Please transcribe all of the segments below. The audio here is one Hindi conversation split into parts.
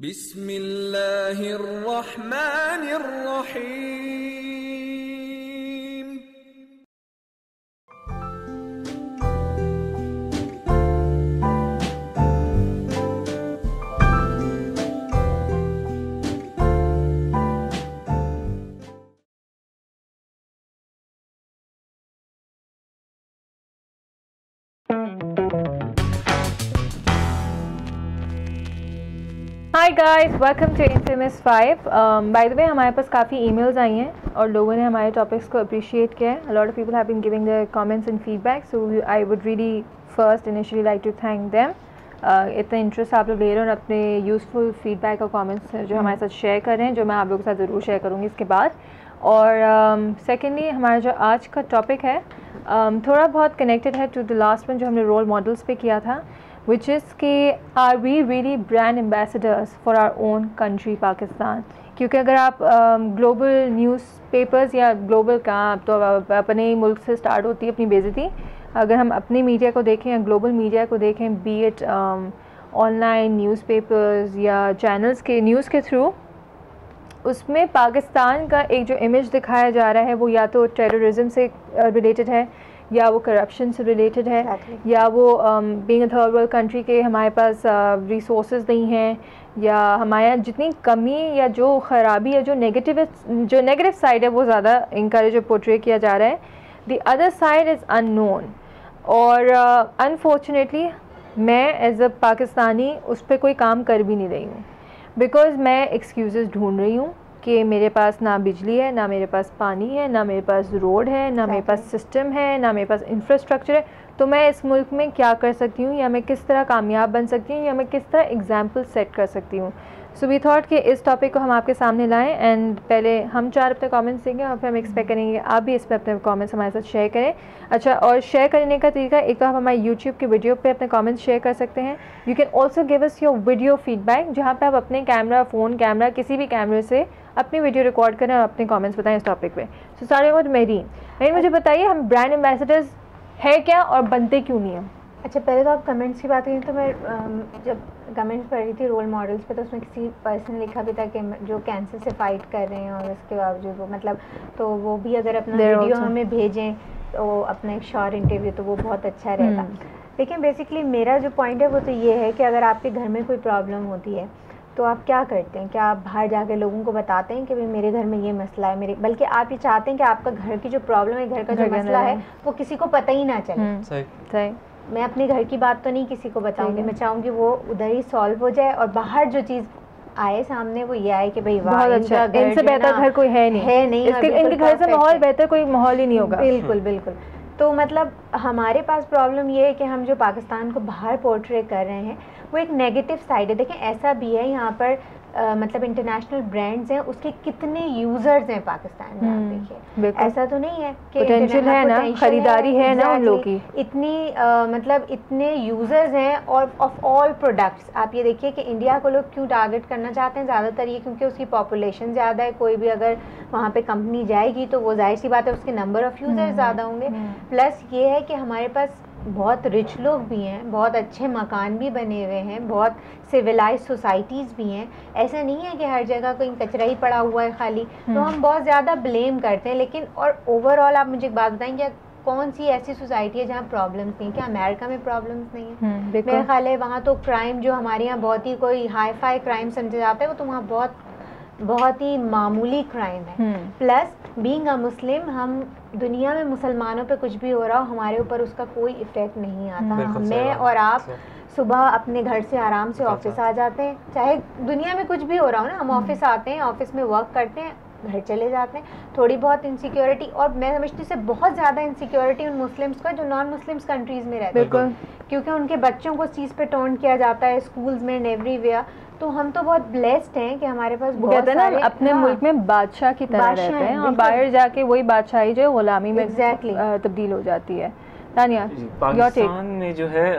बिस्मिल्लाहिर्रहमानिर्रहीम। Hi guys, welcome to infamous 5। By the way, हमारे पास काफ़ी ईमेल्स आई हैं और लोगों ने हमारे टॉपिक्स को अप्रिशिएट किया है। A lot of people have been giving their comments and feedback, so I would really first initially like to thank them. इतना इंटरेस्ट आप लोग ले रहे हैं और अपने यूज़फुल फीडबैक और कमेंट्स जो हमारे साथ शेयर कर रहे हैं, जो मैं आप लोगों के साथ ज़रूर शेयर करूँगी इसके बाद। और सेकेंडली, हमारा जो आज का टॉपिक है थोड़ा बहुत कनेक्टेड है टू द लास्ट वन जो हमने रोल मॉडल्स पे किया था, which is कि are we really brand ambassadors for our own country Pakistan. क्योंकि अगर आप ग्लोबल न्यूज़पेपर्स या ग्लोबल का तो अपने ही मुल्क से स्टार्ट होती है अपनी बेइज्जती। अगर हम अपनी मीडिया को देखें या ग्लोबल मीडिया को देखें, बी इट ऑनलाइन न्यूज़पेपर्स या चैनल्स के न्यूज़ के थ्रू, उसमें पाकिस्तान का एक जो इमेज दिखाया जा रहा है वो या तो टेररिज्म से रिलेटेड है, या वो करप्शन से रिलेटेड है, या वो being a third world country के हमारे पास रिसोर्सेज नहीं हैं, या हमारे जितनी कमी या जो ख़राबी या जो नेगेटिव साइड है वो ज़्यादा इनका जो पोर्ट्रे किया जा रहा है। The other side is unknown. और अनफॉर्चुनेटली मैं एज अ पाकिस्तानी उस पर कोई काम कर भी नहीं रही हूँ, बिकॉज़ मैं एक्सक्यूज़ेस ढूंढ रही हूँ कि मेरे पास ना बिजली है, ना मेरे पास पानी है, ना मेरे पास रोड है, ना मेरे पास सिस्टम है, ना मेरे पास इंफ्रास्ट्रक्चर है। तो मैं इस मुल्क में क्या कर सकती हूँ, या मैं किस तरह कामयाब बन सकती हूँ, या मैं किस तरह एग्जाम्पल सेट कर सकती हूँ। सो वी थॉट कि इस टॉपिक को हम आपके सामने लाएं, एंड पहले हम 4 अपने कमेंट्स देंगे और फिर हम एक्सपेक्ट करेंगे आप भी इस पर अपने कमेंट्स हमारे साथ शेयर करें। अच्छा, और शेयर करने का तरीका, एक तो आप हमारे यूट्यूब के वीडियो पे अपने कमेंट्स शेयर कर सकते हैं। You can also give us your video feedback, जहाँ पे आप अपने फ़ोन कैमरा किसी भी कैमरे से अपनी वीडियो रिकॉर्ड करें और अपने कमेंट्स बताएं इस टॉपिक पे। सो स्टार्टिंग विद मेरीन, मुझे बताइए हम ब्रांड एम्बेसडर्स है क्या और बनते क्यों नहीं हैं? अच्छा, पहले तो आप कमेंट्स की बात करें तो मैं जब कमेंट्स पढ़ रही थी रोल मॉडल्स पे, तो उसमें किसी पर्सन ने लिखा भी था कि जो कैंसर से फाइट कर रहे हैं और उसके बावजूद वो तो वो भी अगर अपना वीडियो हमें भेजें तो अपना एक शॉर्ट इंटरव्यू, तो वो बहुत अच्छा रहता। लेकिन बेसिकली मेरा जो पॉइंट है वो तो ये है कि अगर आपके घर में कोई प्रॉब्लम होती है तो आप क्या करते हैं? क्या आप बाहर जाके लोगों को बताते हैं कि भाई मेरे घर में ये मसला है, बल्कि आप ये चाहते हैं कि आपका घर की जो प्रॉब्लम है, घर का जो मसला है, वो किसी को पता ही ना चले। सही। मैं अपने घर की बात तो नहीं किसी को बताऊंगी, मैं चाहूँगी वो उधर ही सॉल्व हो जाए और बाहर जो चीज़ आए सामने वो ये आए कि भाई बहुत अच्छा, इनसे बेहतर घर कोई है नहीं, इनके घर से माहौल बेहतर कोई माहौल ही नहीं होगा। बिल्कुल बिल्कुल। तो मतलब हमारे पास प्रॉब्लम ये है कि हम जो पाकिस्तान को बाहर पोर्ट्रे कर रहे हैं वो एक नेगेटिव साइड है। देखें, ऐसा भी है यहाँ पर मतलब इंटरनेशनल ब्रांड्स हैं, उसके कितने यूज़र्स हैं पाकिस्तान में। आप देखिए, ऐसा तो नहीं है कि पोटेंशियल है ना, खरीदारी है ना उन लोगों की, इतनी मतलब इतने यूज़र्स हैं और ऑफ ऑल प्रोडक्ट्स। आप ये देखिए कि इंडिया को लोग क्यों टारगेट करना चाहते हैं ज़्यादातर, ये क्योंकि उसकी पॉपुलेशन ज़्यादा है। कोई भी अगर वहाँ पे कंपनी जाएगी तो वो जाहिर सी बात है उसके नंबर ऑफ़ यूज़र्स ज़्यादा होंगे। प्लस ये है कि हमारे पास बहुत रिच लोग भी हैं, बहुत अच्छे मकान भी बने हुए हैं, बहुत सिविलाइज सोसाइटीज़ भी हैं। ऐसा नहीं है कि हर जगह कोई कचरा ही पड़ा हुआ है खाली। तो हम बहुत ज़्यादा ब्लेम करते हैं, लेकिन और ओवरऑल आप मुझे एक बात बताएंगे, कौन सी ऐसी सोसाइटी है जहाँ प्रॉब्लम्स नहीं? क्या अमेरिका में प्रॉब्लम्स नहीं है? मेरा ख्याल है वहाँ तो क्राइम जो हमारे यहाँ बहुत ही कोई हाई फाई क्राइम समझा जाता है, वो तो वहाँ बहुत ही मामूली क्राइम है। प्लस बीइंग अ मुस्लिम, हम दुनिया में मुसलमानों पे कुछ भी हो रहा हो हमारे ऊपर उसका कोई इफ़ेक्ट नहीं आता। मैं और आप सुबह अपने घर से आराम से ऑफिस आ जाते हैं, चाहे दुनिया में कुछ भी हो रहा हो ना, हम ऑफिस आते हैं, ऑफिस में वर्क करते हैं, घर चले जाते हैं। थोड़ी बहुत इनसिक्योरिटी, और मैं समझती हूँ से बहुत ज़्यादा इनसिक्योरिटी उन मुस्लिम्स का जो नॉन मुस्लिम्स कंट्रीज़ में रहते हैं, क्योंकि उनके बच्चों को उस चीज़ पे टोंट किया जाता है स्कूल्स में एंड एवरीवेयर। तो हम तो बहुत ब्लेस्ड हैं कि हमारे पास बहुत सारे अपने मुल्क में बादशाह की तरह रहते हैं और बाहर जाके वही बादशाही जो गुलामी में तब्दील हो जाती है। तानिया, पाकिस्तान में जो है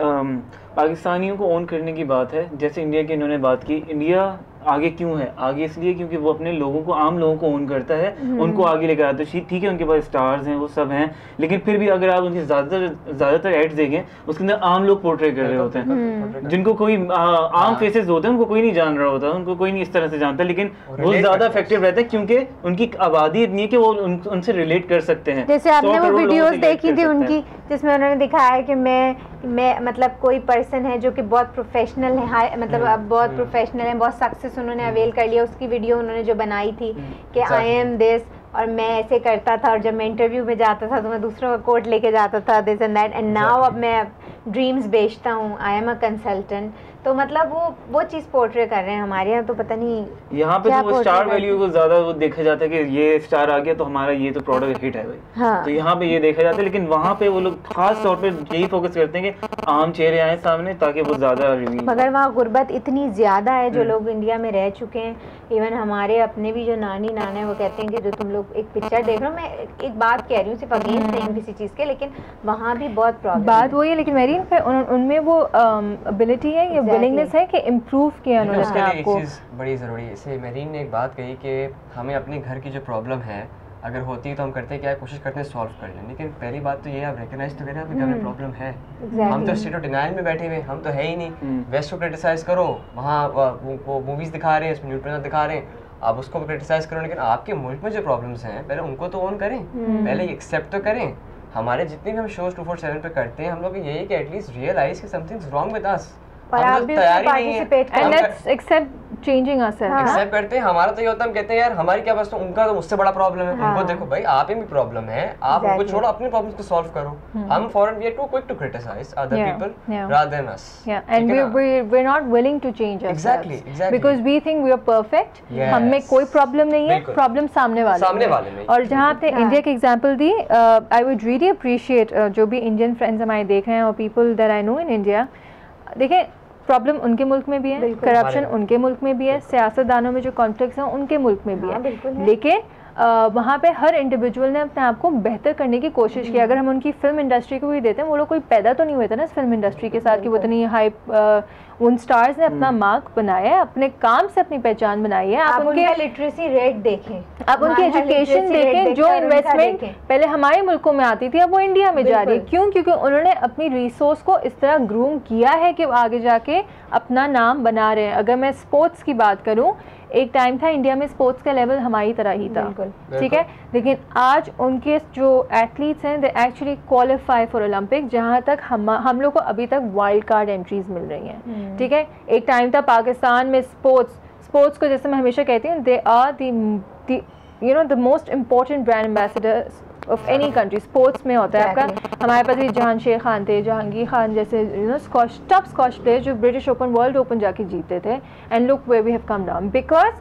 पाकिस्तानियों को ओन करने की बात है, जैसे इंडिया की इन्होंने बात की। इंडिया आगे क्यों है? आगे इसलिए क्योंकि वो अपने लोगों को, आम लोगों को ओन करता है, उनको आगे लेकर आता है। ठीक है उनके पास स्टार्स हैं, वो सब हैं, लेकिन फिर भी अगर आप उनकी ज़्यादातर एड्स देखें उसके अंदर आम लोग पोर्ट्रे कर रहे होते हैं, जिनको कोई आम फेसेस होते हैं, उनको कोई नहीं जान रहा होता, उनको कोई नहीं इस तरह से जानता, लेकिन वो ज़्यादा इफेक्टिव रहता है क्योंकि उनकी आबादी इतनी है कि वो उनसे रिलेट कर सकते हैं। जैसे आपने वो वीडियोस देखी थी उनकी, जिसमें उन्होंने दिखाया कि मैं मतलब कोई पर्सन है जो कि बहुत प्रोफेशनल है, मतलब अब बहुत प्रोफेशनल है, बहुत सक्सेस उन्होंने अवेल कर लिया, उसकी वीडियो उन्होंने जो बनाई थी कि आई एम दिस और मैं ऐसे करता था, और जब मैं इंटरव्यू में जाता था तो मैं दूसरों का कोट लेके जाता था, this and that, and now अब मैं ड्रीम्स बेचता हूँ, आई एम अ कंसल्टेंट। तो मतलब वो चीज़ पोर्ट्रे कर रहे हैं। हमारे यहाँ तो पता नहीं यहाँ पे तो वो स्टार वैल्यू को ज़्यादा वो देखा जाता है कि ये स्टार आ गया तो हमारा ये तो प्रोडक्ट हिट है भाई। हाँ। तो यहाँ पे ये देखा जाता है, लेकिन वहाँ पे वो लोग खास तौर पे यही फोकस करते हैं कि आम चेहरे आए सामने ताकि वो ज़्यादा रिव्यू। मगर वहाँ गुर्बत इतनी ज़्यादा है, जो लोग इंडिया में रह चुके हैं, इवन हमारे अपने भी जो नानी नाना है वो कहते हैं कि जो तुम लोग एक पिक्चर देख रहे हो, मैं एक बात कह रही हूँ सिर्फ अगेंस्ट नहीं किसी चीज़ के, लेकिन वहाँ भी बहुत प्रॉब्लम बात वही है। लेकिन मेरी उनमें वो एबिलिटी है या विलिंगनेस है कि इम्प्रूव किया उन्होंने अपने आप को। एक चीज़ बड़ी ज़रूरी है। इसे मेरीन ने एक बात कही कि हमें अपने घर की जो प्रॉब्लम है अगर होती है तो हम करते हैं क्या, कोशिश करते हैं सॉल्व कर लें, लेकिन पहली बात तो ये आप रिकग्नाइज तो करें आपके घर में प्रॉब्लम है। हम तो स्टेट ऑफ डिनाइल में बैठे हुए, हम तो है ही नहीं। वेस्ट को क्रिटिसाइज करो, वहाँ वो मूवीज़ दिखा रहे हैं, उसमें न्यूट्रल दिखा रहे हैं, आप उसको क्रिटिसाइज करो, लेकिन आपके मुल्क में जो प्रॉब्लम्स हैं पहले उनको तो ऑन करें, पहले एक्सेप्ट तो करें। हमारे जितने भी हम शोज 247 पे करते हैं, हम लोग यही कि एटलीस्ट रियलाइज कि समथिंग्स रॉन्ग विद अस, और आप भी उसमें पार्टिसिपेट करें, and let's accept changing ourself. Accept करते हैं। हमारा तो ये होता है, हम कहते हैं यार हमारी क्या बस, तो उनका तो मुझसे बड़ा प्रॉब्लम है, उनको देखो भाई आप ही भी प्रॉब्लम है, आप उनको छोड़ो, अपने प्रॉब्लम्स को सॉल्व करो। हम फॉरन we are too quick to criticise other people rather than us, and we are not willing to change exactly because we think we are perfect, हम में कोई प्रॉब्लम नहीं है, प्रॉब्लम सामने वाले में। और जहाँ आपने इंडिया की example the, I would really appreciate जो भी इंडियन फ्रेंड्स हमारे देख रहे हैं और people that I know in India, देखें प्रॉब्लम उनके मुल्क में भी है, करप्शन उनके मुल्क में भी है, सियासतदानों में जो कॉन्फ्लिक्ट्स हैं उनके मुल्क में भी है, लेकिन वहाँ पे हर इंडिविजुअल ने अपने आप को बेहतर करने की कोशिश की। अगर हम उनकी फिल्म इंडस्ट्री को भी देते हैं, वो लोग कोई पैदा तो नहीं हुए थे ना इस फिल्म इंडस्ट्री के साथ कि वो इतनी हाइप, उन स्टार्स ने अपना मार्क बनाया है, अपने काम से अपनी पहचान बनाई है। आप उनके लिटरेसी रेट देखें, आप उनकी एजुकेशन देखें, जो इन्वेस्टमेंट पहले हमारे मुल्कों में आती थी अब वो इंडिया में जा रही है। क्यों? क्योंकि उन्होंने अपनी रिसोर्स को इस तरह ग्रूम किया है कि वो आगे जाके अपना नाम बना रहे हैं। अगर मैं स्पोर्ट्स की बात करूं, एक टाइम था इंडिया में स्पोर्ट्स का लेवल हमारी तरह ही था, ठीक है, लेकिन आज उनके जो एथलीट्स हैं they actually qualify for Olympic, जहाँ तक हम लोग को अभी तक वाइल्ड कार्ड एंट्रीज मिल रही हैं, ठीक है। एक टाइम था पाकिस्तान में स्पोर्ट्स को, जैसे मैं हमेशा कहती हूँ, they are the most important brand ambassadors of any country. Sports में होता है आपका, हमारे पास भी जहांगीर खान थे, जहांगीर खान जैसे टॉप स्कॉश प्लेयर जो ब्रिटिश ओपन, वर्ल्ड ओपन जाके जीते थे, and look where we have come down because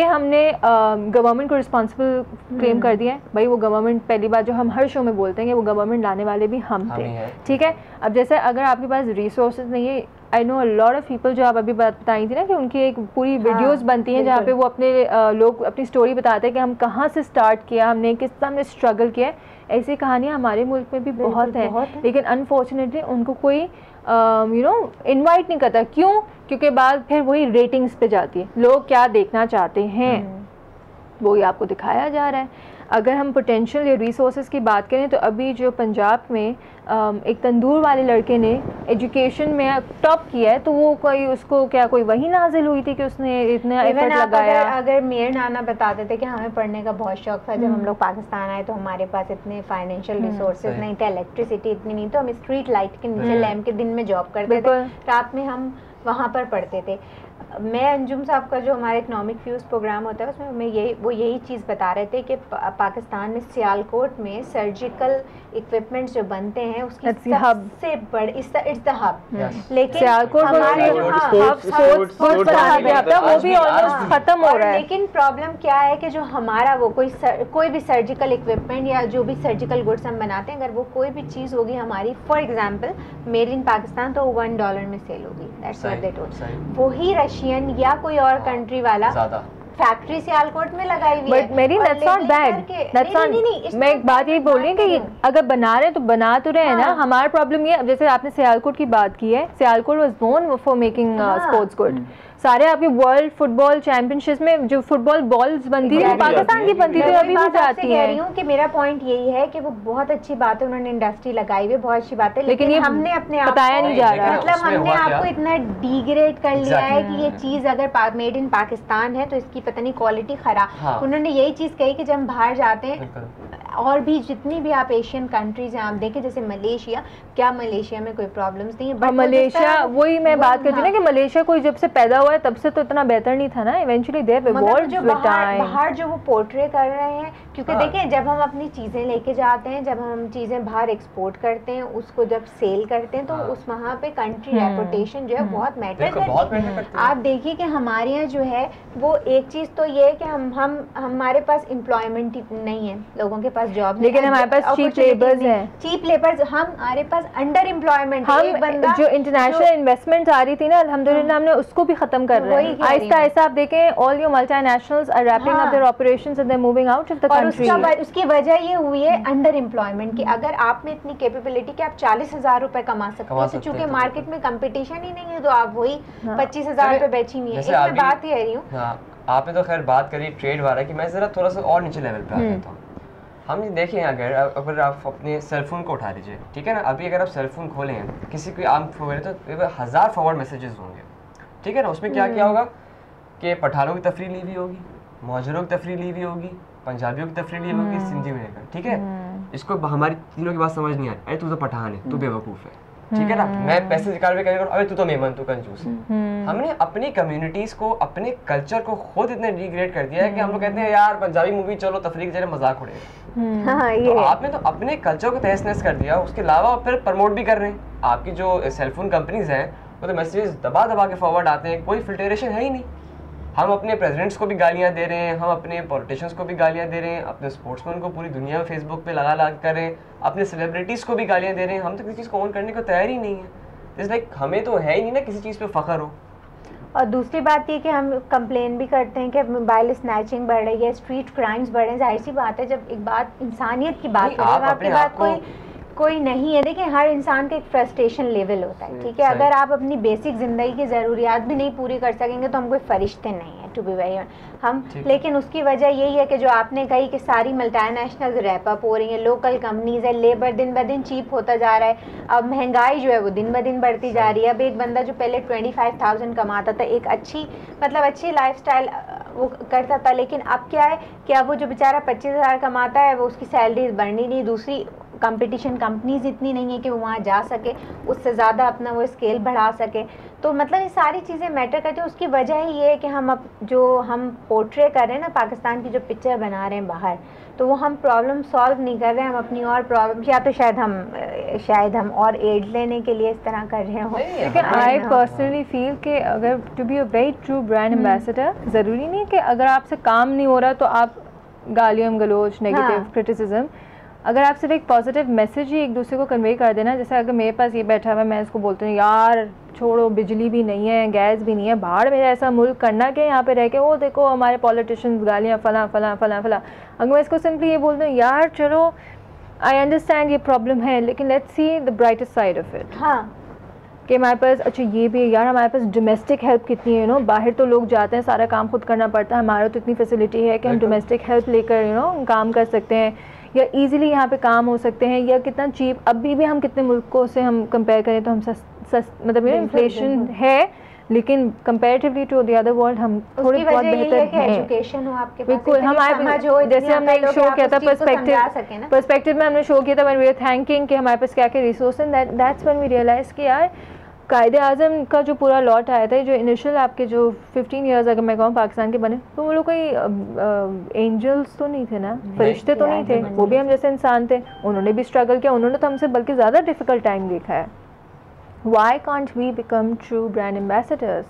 हमने गवर्नमेंट को रिस्पॉन्सिबल क्लेम कर दिया है। भाई वो गवर्नमेंट, पहली बात जो हम हर शो में बोलते हैं कि वो गवर्नमेंट लाने वाले भी हम थे, ठीक है। अब जैसे अगर आपके पास रिसोर्सेज नहीं है, I know a lot of people, जो आप अभी बताई थी ना कि उनकी एक पूरी वीडियोस बनती हैं जहाँ पे वो अपने लोग अपनी स्टोरी बताते हैं कि हम कहाँ से स्टार्ट किया, हमने किस तरह हमने स्ट्रगल किया। ऐसी कहानियाँ हमारे मुल्क में भी बहुत हैं, लेकिन अनफॉर्चुनेटली उनको कोई इनवाइट नहीं करता। क्यों? क्योंकि बाद फिर वही रेटिंग्स पे जाती है, लोग क्या देखना चाहते हैं वही आपको दिखाया जा रहा है। अगर हम पोटेंशियल या रिसोर्सेज की बात करें तो अभी जो पंजाब में एक तंदूर वाले लड़के ने एजुकेशन में टॉप किया है, तो वो कोई उसको क्या कोई वही नाजिल हुई थी कि उसने इतना एफर्ट लगाया। अगर मेरे नाना बताते थे कि हमें पढ़ने का बहुत शौक था, जब हम लोग पाकिस्तान आए तो हमारे पास इतने फाइनेंशियल रिसोर्सेज नहीं थे, इलेक्ट्रिसिटी इतनी नहीं, तो हम स्ट्रीट लाइट के नीचे लैम्प के दिन में जॉब करते थे, रात में हम वहाँ पर पढ़ते थे। मैं अंजुम साहब का जो हमारा इकोनॉमिक फ्यूज प्रोग्राम होता है उसमें यही चीज़ बता रहे थे कि पाकिस्तान में सियालकोट में सर्जिकल इक्विपमेंट्स जो बनते हैं उसकी सबसे बड़ी इट्स द हब, लेकिन सियालकोट हमारे वो भी ऑलमोस्ट खत्म हो रहा है। लेकिन प्रॉब्लम क्या है कि जो हमारा वो कोई भी सर्जिकल इक्विपमेंट या जो भी सर्जिकल गुड्स हम बनाते हैं, अगर वो कोई भी चीज़ होगी हमारी, for example made in Pakistan, तो $1 में सेल होगी, दैट्स व्हाट दे टोल्ड। वही रशियन या कोई और कंट्री वाला फैक्ट्री सियालकोट में लगाई हुई है, मेरी that's not bad, that's not, मैं एक बात यही बोल रही हूँ कि अगर बना रहे हैं तो बना तो रहे हैं ना। हमारा प्रॉब्लम ये, जैसे आपने सियालकोट की बात की है, Sialkot was known for making sports good, सारे आपके वर्ल्ड फुटबॉल चैंपियनशिप में जो फुटबॉल बॉल्स बनती है वो पाकिस्तान की बनती है, अभी भी जाती है। कह रही हूँ कि मेरा पॉइंट यही है कि वो बहुत अच्छी बात है, उन्होंने इंडस्ट्री लगाई हुई, बहुत अच्छी बात है, लेकिन ये हमने अपने आप बताया नहीं जा रहा, मतलब हमने आपको इतना डिग्रेड कर लिया है कि ये चीज अगर मेड इन पाकिस्तान है तो इसकी पता नहीं क्वालिटी खराब। उन्होंने यही चीज कही कि जब हम बाहर जाते हैं और भी जितनी भी आप एशियन कंट्रीज हैं आप देखें, जैसे मलेशिया, क्या मलेशिया में कोई प्रॉब्लम्स नहीं है, मलेशिया वही मैं बात करती हूँ ना कि मलेशिया कोई जब से पैदा हुआ है तब से तो इतना बेहतर नहीं था ना, eventually they evolved with time. बाहर जो वो पोर्ट्रे कर रहे हैं, क्योंकि देखें जब हम अपनी चीजें लेके जाते हैं, जब हम चीजें बाहर एक्सपोर्ट करते हैं, उसको जब सेल करते हैं तो उस वहाँ पे कंट्री रेपुटेशन जो है बहुत मैटर करती है। आप देखिए कि हमारे यहाँ जो है वो एक चीज तो ये है कि हम हमारे पास एम्प्लॉयमेंट नहीं है, लोगों के पास जॉब, लेकिन हमारे पास चीप लेबर्स है, चीप लेबर्स, हमारे पास अंडर एम्प्लॉयमेंट। हम बंदा जो इंटरनेशनल इन्वेस्टमेंट आ रही थी ना, अल्हम्दुलिल्लाह हमने उसको भी खत्म कर रहे हैं आहिस्ता आहिस्ता। आप देखें all your multinationals are wrapping up their operations and they are moving out of the country. उसकी वजह ये हुई है अंडर एम्प्लॉयमेंट की। अगर आप में इतनी कैपेबिलिटी कि आप 40,000 रुपए कमा सकते हैं, तो चूंकि मार्केट में कंपटीशन ही नहीं है तो आप वही 25,000 रुपए बेची हुई है। मैं बात कह रही हूँ, आपने तो खैर बात करी ट्रेड वाला की, मैं जरा थोड़ा सा और नीचे लेवल पे आ जाता हूँ। हम देखें अगर आप अपने सेलफोन को उठा लीजिए, ठीक है ना, अभी अगर आप सेलफोन खोलें किसी को आम खोले तो 1000 फॉरवर्ड मैसेजेस होंगे, ठीक है ना। उसमें क्या क्या होगा कि पठानों की तफरीह ली हुई होगी, मौजरों की तफरीह ली हुई होगी, पंजाबियों की तफरीह ली हुई होगी, सिंधी में लेकर, ठीक है। इसको हमारी तीनों की बात समझ नहीं आ रही, अरे तू तो पठान है, तू बेवकूफ़ है, ठीक है ना, मैं पैसे निकाल के करेगा, अरे तू तो मेमन, तू कंजूस है। हमने अपनी कम्युनिटीज़ को, अपने कल्चर को खुद इतने डिग्रेड कर दिया है कि हम लोग कहते हैं यार पंजाबी मूवी चलो तफरीह की जगह मजाक उड़ेगा। तो आपने तो अपने कल्चर को तहस नहस कर दिया, उसके अलावा फिर प्रमोट भी कर रहे हैं। आपकी जो सेलफोन कंपनीज हैं वो तो मैसेजेस दबा दबा के फॉरवर्ड आते हैं, कोई फिल्ट्रेशन है ही नहीं। हम अपने प्रेसिडेंट्स को भी गालियाँ दे रहे हैं, हम अपने पॉलिटिशियंस को भी गालियाँ दे रहे हैं, अपने स्पोर्ट्समैन को पूरी दुनिया में फेसबुक पे लगा कर रहे हैं, अपने सेलिब्रिटीज़ को भी गालियाँ दे रहे हैं। हम तो किसी चीज़ को ऑन करने को तैयार ही नहीं है। इट्स लाइक हमें तो है ही नहीं ना किसी चीज़ पे फ़ख्र हो। और दूसरी बात ये कि हम कंप्लेन भी करते हैं कि मोबाइल स्नैचिंग बढ़ रही है, स्ट्रीट क्राइम्स बढ़ रहे हैं। जाहिर सी बात है, जब एक बात इंसानियत की बात करें, आपकी बात कोई नहीं है। देखिए हर इंसान का एक फ्रस्ट्रेशन लेवल होता है, ठीक है। अगर आप अपनी बेसिक ज़िंदगी की ज़रूरियात भी नहीं पूरी कर सकेंगे तो हम कोई फरिश्ते नहीं हैं, टू बी वेरी हम। लेकिन उसकी वजह यही है कि जो आपने कही कि सारी मल्टीनेशनल रैप अप हो रही हैं, लोकल कंपनीज है, लेबर दिन ब दिन चीप होता जा रहा है, अब महंगाई जो है वो दिन ब दिन बढ़ती जा रही है। अब एक बंदा जो पहले 25,000 कमाता था, एक अच्छी लाइफस्टाइल वो करता था, लेकिन अब क्या है कि अब वो जो बेचारा 25,000 कमाता है वो उसकी सैलरी बढ़नी नहीं, दूसरी कंपटीशन कंपनीज इतनी नहीं है कि वो वहाँ जा सके, उससे ज़्यादा अपना वो स्केल बढ़ा सके। तो मतलब ये सारी चीज़ें मैटर करती हैं। उसकी वजह ही ये है कि हम पोर्ट्रे कर रहे हैं ना, पाकिस्तान की जो पिक्चर बना रहे हैं बाहर, तो वो हम प्रॉब्लम सॉल्व नहीं कर रहे हैं, हम अपनी और प्रॉब्लम, या तो शायद हम और एड लेने के लिए इस तरह कर रहे हो। लेकिन आई पर्सनली फील कि अगर to be a very true brand ambassador, ज़रूरी नहीं कि अगर आपसे काम नहीं हो रहा तो आप गालियाँ गलोच, नेगेटिव क्रिटिसिज्म, अगर आप सिर्फ एक पॉजिटिव मैसेज ही एक दूसरे को कन्वे कर देना। जैसे अगर मेरे पास ये बैठा हुआ है, मैं इसको बोलती हूँ यार छोड़ो, बिजली भी नहीं है, गैस भी नहीं है, बाहर में ऐसा मुल्क करना कि यहाँ पे रह के वो देखो हमारे पॉलिटिशियंस गालियाँ फला फला फला फला। अगर मैं इसको सिंपली ये बोलती हूँ यार चलो आई अंडरस्टैंड ये प्रॉब्लम है, लेकिन let's see the brightest side of it. हाँ कि हमारे पास अच्छा ये भी है यार, हमारे पास डोमेस्टिक हेल्प कितनी है, बाहर तो लोग जाते हैं सारा काम खुद करना पड़ता है, हमारा तो इतनी फैसिलिटी है कि हम डोमेस्टिक हेल्प लेकर काम कर सकते हैं, या इजीली यहाँ पे काम हो सकते हैं, या कितना चीप। अभी भी हम कितने मुल्कों से हम कंपेयर करें तो हम मतलब इन्फ्लेशन है, लेकिन comparatively to the other world हम थोड़ी बहुत बेहतर हैं। एजुकेशन हो आपके पास, बिल्कुल। हम जैसे हमने एक शो किया था पर्सपेक्टिव में, हमने शो किया था व्हेन वी वर थैंकिंग कि हमारे पास क्या क्या रिसोर्स हैं, दैट्स व्हेन वी रियलाइज कि यार कायदे आज़म का जो पूरा लॉट आया था, जो इनिशियल आपके जो 15 ईयर्स अगर मैं कहूँ पाकिस्तान के बने, तो वो लोग कोई एंजल्स तो नहीं थे ना, फरिश्ते तो नहीं थे, वो भी हम जैसे इंसान थे। उन्होंने भी स्ट्रगल किया, उन्होंने तो हमसे बल्कि ज़्यादा डिफ़िकल्ट टाइम देखा है। Why can't we become true brand ambassadors?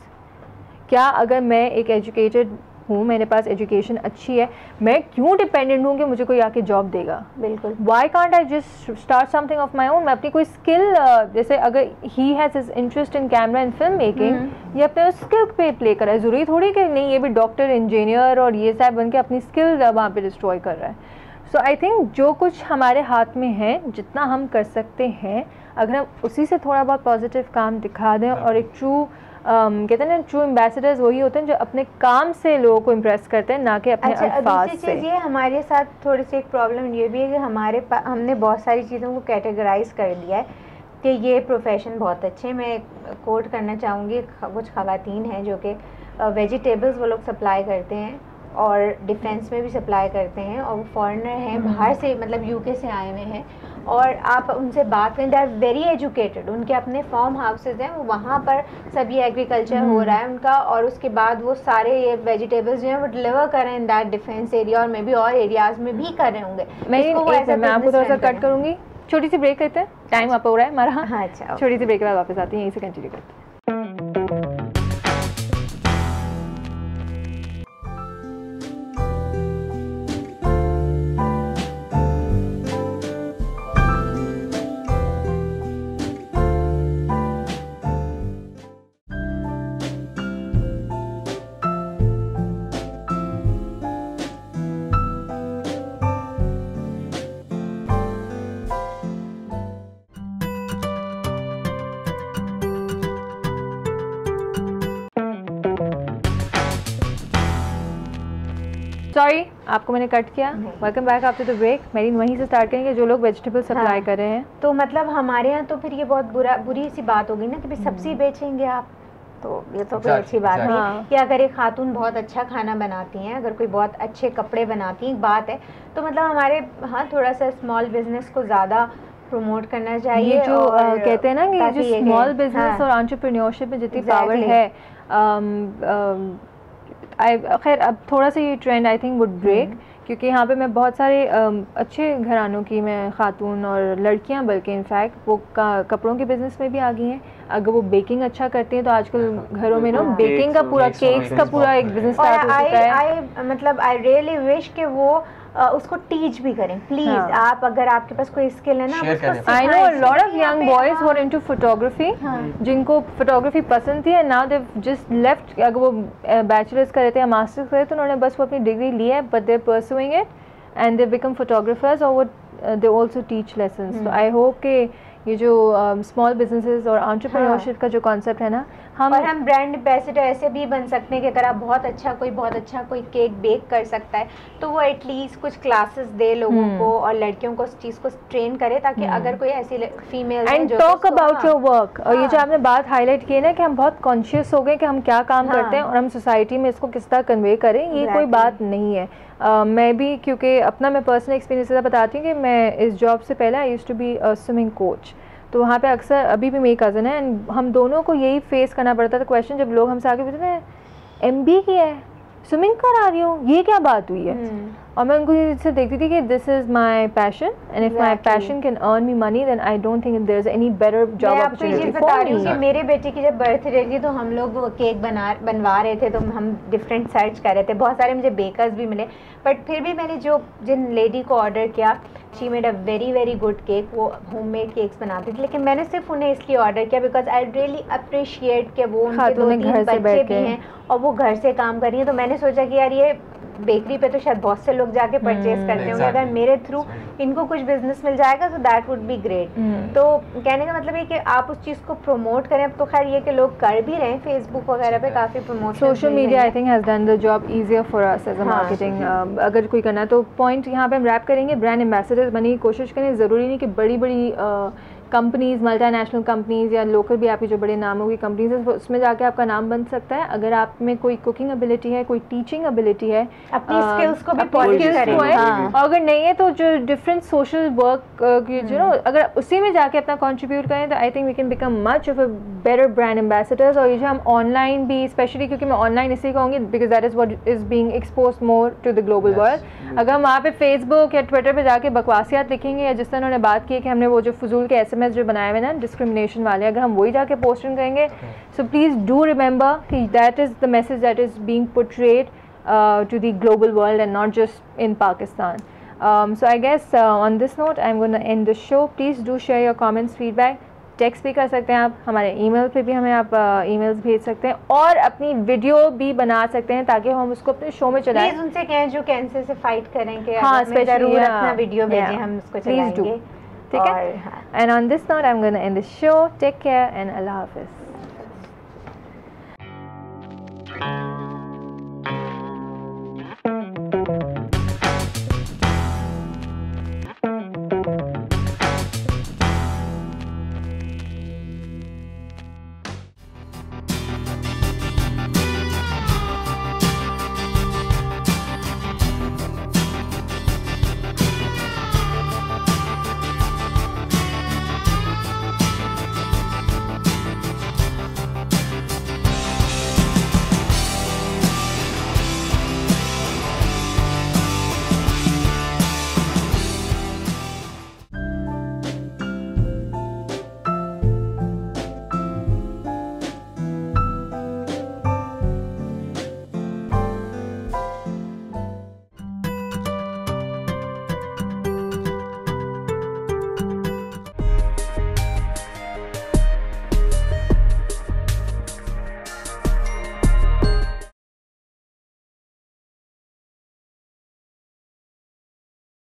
क्या अगर मैं एक एजुकेटेड हूँ, मेरे पास एजुकेशन अच्छी है, मैं क्यों डिपेंडेंट हूँ कि मुझे कोई आके जॉब देगा? बिल्कुल। Why can't I just start something of my own? मैं अपनी कोई स्किल, जैसे अगर he has his interest in camera and film making, ये अपने स्किल पे प्ले कर रहा है। ज़रूरी थोड़ी कि नहीं ये भी डॉक्टर, इंजीनियर और ये सब बन के अपनी स्किल वहाँ पे डिस्ट्रॉय कर रहा है। सो आई थिंक जो कुछ हमारे हाथ में है, जितना हम कर सकते हैं, अगर हम उसी से थोड़ा बहुत पॉजिटिव काम दिखा दें और एक ट्रू कहते हैं ना ट्रू एम्बेसडर्स वही होते हैं जो अपने काम से लोगों को इम्प्रेस करते हैं, ना कि अपने अल्फाज से। दूसरी चीज़ ये हमारे साथ थोड़ी सी एक प्रॉब्लम ये भी है कि हमने बहुत सारी चीज़ों को कैटेगराइज कर दिया है कि ये प्रोफेशन बहुत अच्छे हैं। मैं कोट करना चाहूँगी, कुछ ख़वातीन हैं जो कि वेजिटेबल्स वो लोग सप्लाई करते हैं और डिफेंस में भी सप्लाई करते हैं, और वो फॉरेनर हैं, बाहर से मतलब यूके से आए हुए हैं, और आप उनसे बात करें, दे आर वेरी एजुकेटेड, उनके अपने फार्म हाउसेज हैं, वो वहाँ पर सब ये एग्रीकल्चर हो रहा है उनका, और उसके बाद वो सारे ये वेजिटेबल्स जो हैं वो डिलीवर कर रहे हैं इन दैट डिफेंस एरिया, और मे बी और एरियाज में भी कर रहे होंगे। मैं आपको थोड़ा सा कट करूँगी, छोटी सी ब्रेक लेते हैं, टाइम अप हो रहा है हमारा। हाँ अच्छा, छोटी सी ब्रेक के बाद वापस आती हैं, यहीं से कंटिन्यू करते हैं। सॉरी आपको मैंने कट किया। Welcome back after the break. मेरीन वहीं से स्टार्ट करेंगे जो लोग वेजिटेबल सप्लाई कर रहे हैं। तो मतलब हमारे यहाँ तो फिर ये बहुत बुरी सी बात होगी ना कि भाई सब्जी बेचेंगे आप, तो ये तो कोई अच्छी बात नहीं है। कि अगर एक खातून बहुत अच्छा खाना बनाती हैं, अगर कोई बहुत अच्छे कपड़े बनाती हैं, एक बात है, तो मतलब हमारे हाँ थोड़ा सा स्मॉल बिजनेस को ज़्यादा प्रमोट करना चाहिए। ये जो कहते हैं ना कि जो स्मॉल बिजनेस और एंटरप्रेन्योरशिप में जितनी पावर है, खैर अब थोड़ा सा ये trend I think would break, क्योंकि यहाँ पे मैं बहुत सारे अच्छे घरानों की मैं खातून और लड़कियाँ बल्कि इनफैक्ट वो कपड़ों के बिज़नेस में भी आ गई हैं। अगर वो बेकिंग अच्छा करती हैं तो आजकल घरों में ना बेकिंग का पूरा केक्स का पूरा एक बिजनेस स्टार्ट हो चुका है। मतलब आई रियली विश कि वो उसको टीच भी करें प्लीज। आप अगर आपके पास कोई स्किल है ना, I know lot of young boys who are into photography, जिनको फोटोग्राफी पसंद थी and now they just left. अगर वो बैचलर्स कर रहे थे या मास्टर्स कर रहे थे तो उन्होंने बस वो अपनी डिग्री ली है, but they are pursuing it and they become photographers, और वो दे आल्सो टीच लेसन्स। तो आई होप कि ये जो स्मॉल बिजनेसेस और एंटरप्रेन्योरशिप का जो कॉन्सेप्ट है ना, हम ब्रांड एम्बेसडर ऐसे भी बन सकते हैं कि अगर आप बहुत अच्छा कोई केक बेक कर सकता है तो वो एटलीस्ट कुछ क्लासेस दे लोगों को और लड़कियों को उस चीज़ को ट्रेन करे, ताकि अगर कोई ऐसी female and talk about your work. और ये जो आपने बात हाईलाइट की है ना कि हम बहुत कॉन्शियस हो गए कि हम क्या काम करते हैं और हम सोसाइटी में इसको किस तरह कन्वे करें, ये कोई बात नहीं है। मैं भी, क्योंकि अपना मैं पर्सनल एक्सपीरियंस बताती हूँ कि मैं इस जॉब से पहले I used to be swimming coach, तो वहाँ पे अक्सर अभी भी मेरी कज़न है एंड हम दोनों को यही फेस करना पड़ता था क्वेश्चन, जब लोग हमसे आके पूछते हैं MBA किया है, स्विमिंग करा रही हूँ, ये क्या बात हुई है। और मैं उनको इससे देखती थी कि this is my passion and if my passion can earn me money then I don't think there is any better job opportunity. मैं बता रही हूँ कि मेरे बेटे की जब बर्थडे थी तो हम लोग केक बनवा रहे थे, तो हम डिफरेंट सर्च कर रहे थे, बहुत सारे मुझे बेकर्स भी मिले, बट फिर भी मैंने जिन लेडी को ऑर्डर किया she made a very good cake, वो होममेड केक्स बनाती थी, लेकिन मैंने सिर्फ उन्हें इसलिए ऑर्डर किया बिकॉज आई रियली अप्रिशिएट कि वो उनके 2-3 बच्चे भी हैं और वो घर से काम कर रही हैं। तो मैंने सोचा कि यार ये बेकरी पे तो शायद बहुत से लोग जाके परचेज करते होंगे, अगर मेरे थ्रू इनको कुछ बिजनेस मिल जाएगा तो दैट वुड बी ग्रेट। तो कहने का मतलब है कि आप उस चीज़ को प्रमोट करें। अब तो खैर ये कि लोग कर भी रहे हैं, फेसबुक वगैरह पे काफ़ी promotion, social media I think has done the job easier for us as a marketing. अगर कोई करना है तो पॉइंट यहाँ पे हम रैप करेंगे, ब्रांड एम्बेसडर बनने की कोशिश करें। ज़रूरी नहीं कि बड़ी बड़ी कंपनीज़, मल्टीनेशनल कंपनीज़ या लोकल भी आपकी जो बड़े नामों की कंपनीज़ है उसमें जाके आपका नाम बन सकता है। अगर आप में कोई कुकिंग एबिलिटी है, कोई टीचिंग एबिलिटी है, अपनी स्किल्स को भी पॉलिश करें। और अगर नहीं है तो जो डिफरेंट सोशल वर्क जो नो अगर उसी में जाके अपना कंट्रीब्यूट करें तो I think we can become much of a better brand ambassadors. और ये जो हम ऑनलाइन भी, स्पेशली क्योंकि मैं ऑनलाइन इसलिए कहूँगी because that is what is being exposed more to the global world. अगर हम वहाँ पे फेसबुक या ट्विटर पे जाके बकवासियात लिखेंगे, या जिस तरह उन्होंने बात की कि हमने वो जो फजूल के SMS जो बनाए हुए ना डिस्क्रिमिनेशन वाले, अगर हम वही जाके पोस्टिंग करेंगे, सो प्लीज़ डू रिमेंबर कि that is the message that is being portrayed to the global world and not just in Pakistan. So I guess on this note I'm going to end the show. Please do share your comments, feedback. Text भी कर सकते हैं आप, हमारे ईमेल पे भी हमें आप ईमेल्स भेज सकते हैं और अपनी वीडियो भी बना सकते हैं ताकि हम उसको अपने शो में चलाएं। प्लीज उनसे कहें जो कैंसर से फाइट करें कि हाँ स्पेशली अपना वीडियो भेजें, हम उसको चलाएंगे। ठीक है। And on this note I am gonna end the show. Take care and अल्लाह हाफिज़।